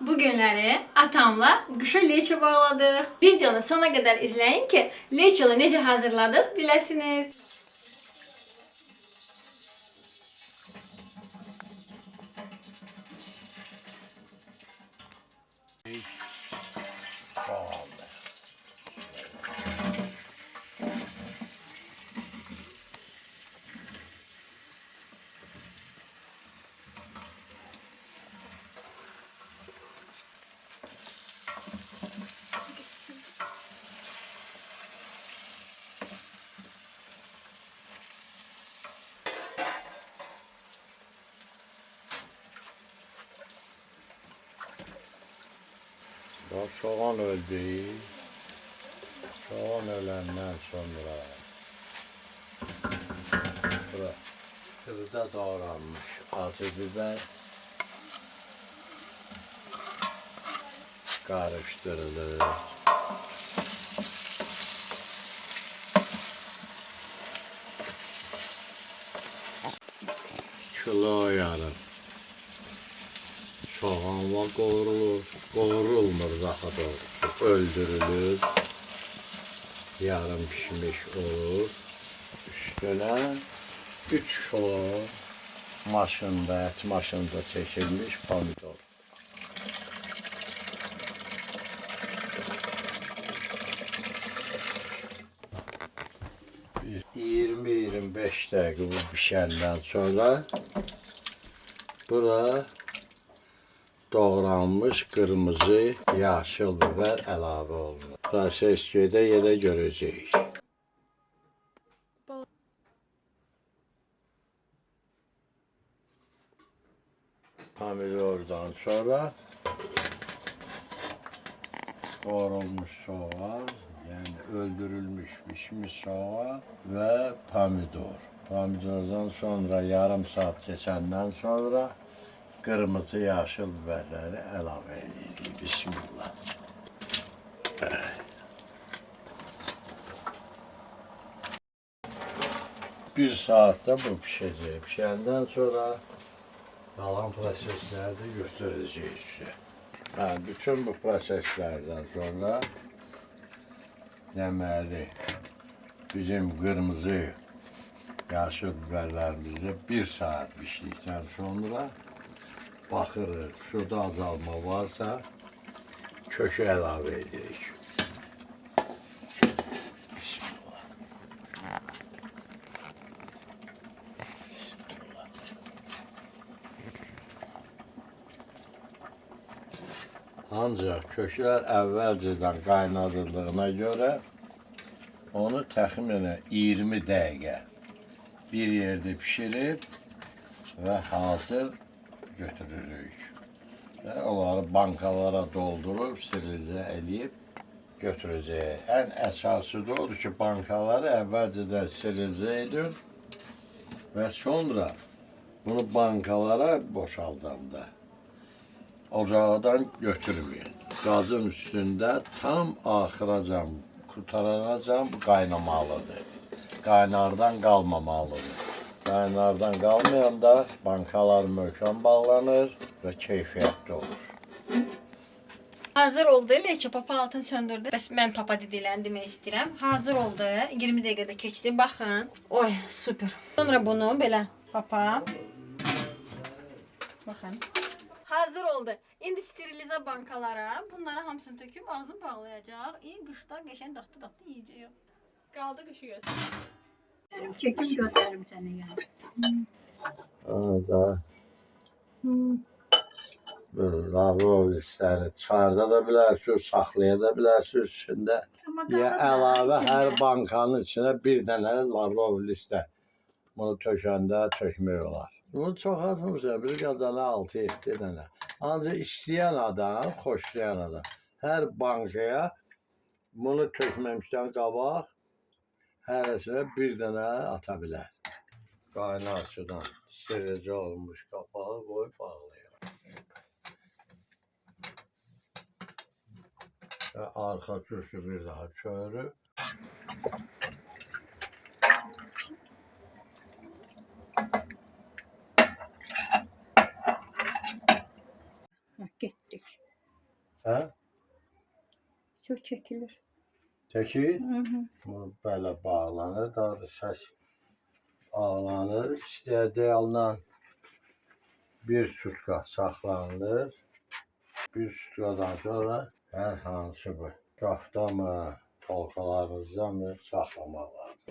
Bugünləri atamla qışa leço bağladıq. Videonu sona qədər izləyin ki, leçonu necə hazırladıq biləsiniz. Soğan öldü. Soğan ölenden sonra kırda doğranmış acı biber karıştırılır. Kilo yarım. Soğanla qovrulmur daha doğrusu, öldürülür, yarım pişmiş olur. Üstüne 3 kilo maşında, et maşında çekilmiş pomidor. Bir 20-25 dakika bu pişenden sonra bura doğranmış kırmızı, yaşıl biber əlavə olunur. Proses gedə görəcəyik. Pomidordan sonra doğranmış soğan, yani öldürülmüş pişmiş soğan ve pomidor. Pomidordan sonra yarım saat geçenden sonra kırmızı yaşıl biberleri əlavə edirik. Bismillah. Bir saatte bu pişecek. Pişenden sonra kalan prosesleri de göstereceğiz size. Yani bütün bu proseslerden sonra deməli bizim kırmızı yaşıl biberlerimizde bir saat piştikten sonra baxırıq, suda azalma varsa kökü əlavə edirik. Bismillah. Bismillah. Ancaq köklər əvvəlcədən qaynadıldığına görə onu təxminən 20 dəqiqə bir yerde pişirib və hazır götürürük. Və onları bankalara doldurup sterilize edip götüreceğiz. En esası da odur ki bankaları evvelceden sterilize edin ve sonra bunu bankalara boşaldanda ocağdan götürmeyin. Gazın üstünde tam ahıracan, kurtaracağım kaynamalıdır. Kaynardan kalmamalıdır. Kaynardan kalmayanda bankalar möhkəm bağlanır ve keyfiyyətli olur. Hazır oldu. Leço papa altını söndürdü. Bəs mən papa dedilən demək istəyirəm. Hazır oldu. 20 dəqiqədə keçdi. Baxın. Oy, super. Sonra bunu belə papa. Baxın. Hazır oldu. İndi sterilize bankalara bunları hamısını töküb ağzını bağlayacaq. Qışda qəşəng datlı yeyəcək. Kaldı kışı göster. Çekim gönderim seni yani. Da lavabo listləri çıxarda da bilərsiniz, saxlaya da bilərsiniz içində. Ya əlavə hər bankanın içine bir dənə lavabo listə. Bunu tökəndə tökmək olar. Bunu çox atmırsan, bir qazana 6-7 dənə. Ancaq istəyən adam, xoşlayan adam hər bankaya bunu tökməmişdən qabaq hərəsinə bir dənə ata bilər. Qaynar sudan sterilizə olmuş qapağı qoyub bağlayır. Və arxa kürsü bir daha çörü. Gittik. Hə? Çok çekilir. Çəkir. Hı hı. Bu belə bağlanır, doğru səs bağlanır. İstediğinden bir sutka saxlanılır. Bir sutkadan sonra hər hansı bu qaftamı, tolkalarınızdan mı saxlamaq lazım.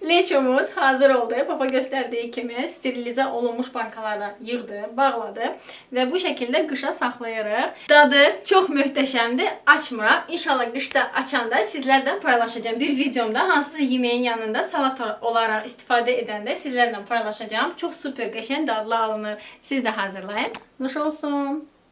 Leçomuz hazır oldu. Papa gösterdiği kimi sterilize olunmuş bankalarda yığdı, bağladı ve bu şekilde qışa saxlayırıq. Dadı çox möhtəşəmdir. Açmıram. İnşallah qışda açanda sizlərlə paylaşacağım. Bir videomda hansısa yemeğin yanında salat olarak istifadə edəndə sizlərlə paylaşacağım. Çox super qəşəng dadlı alınır. Siz də hazırlayın. Nuş olsun.